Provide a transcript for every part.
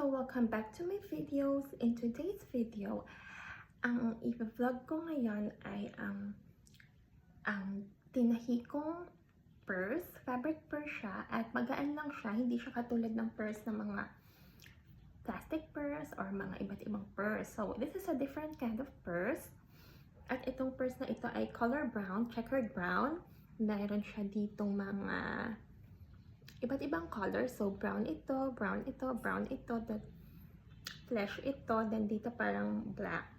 welcome back to my videos. In today's video, ang i-vlog ko ngayon ay ang tinahi kong purse. Fabric purse siya at magaan lang siya. Hindi siya katulad ng purse ng mga plastic purse or mga iba't ibang purse. So, this is a different kind of purse. At itong purse na ito ay color brown, checkered brown. Mayroon siya ditong mga iba't ibang colors. So, brown ito, brown ito, brown ito, then flesh ito, then dito parang black.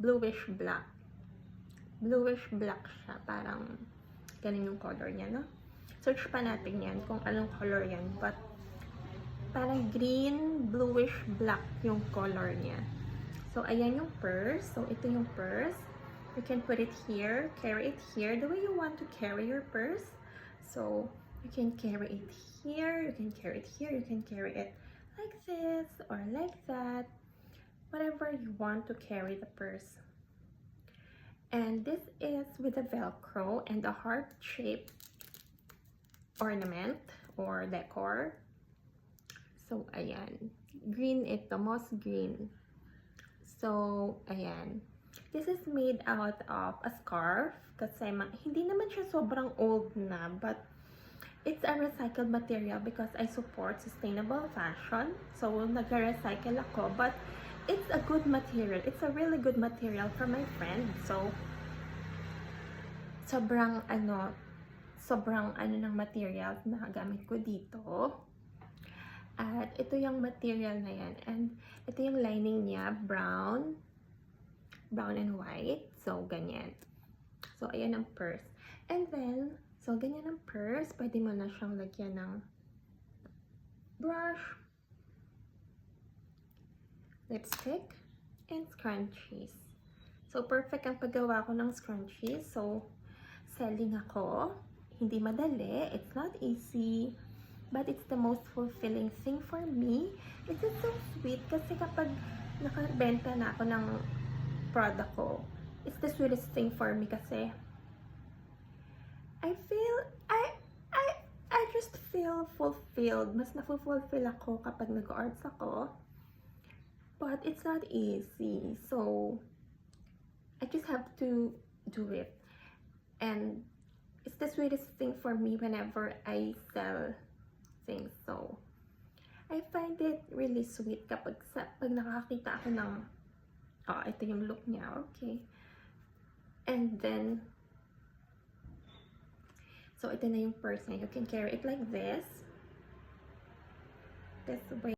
Bluish black. Bluish black siya. Parang ganun yung color niya, no? Search pa natin yan kung anong color yan. But, parang green, bluish black yung color niya. So, ayan yung purse. So, ito yung purse. You can put it here, carry it here, the way you want to carry your purse. So, you can carry it here, you can carry it here, you can carry it like this or like that. Whatever you want to carry the purse. And this is with a Velcro and a heart-shaped ornament or decor. So, ayan. Green ito, moss green. So, ayan. This is made out of a scarf kasi hindi naman siya sobrang old na, but it's a recycled material because I support sustainable fashion. So, nag-recycle ako. But, it's a good material. It's a really good material for my friend. So, sobrang ano ng materials na gamit ko dito. At ito yung material na yan. And ito yung lining niya, brown and white. So, ganyan. So, ayan ang purse. And then, so, ganyan ang purse. Pwede mo na siyang lagyan ng brush, lipstick, and scrunchies. So, perfect ang paggawa ko ng scrunchies. So, selling ako. Hindi madali. It's not easy. But it's the most fulfilling thing for me. It's just so sweet kasi kapag nakabenta na ako ng product ko, it's the sweetest thing for me kasi I just feel fulfilled. Mas na-fulfill ako kapag nag-arts ako. But it's not easy. So, I just have to do it. And it's the sweetest thing for me whenever I sell things. So, I find it really sweet kapag pag nakakita ako ng ito yung look niya. Okay. And then, so, ito na yung purse niya. You can carry it like this. This way.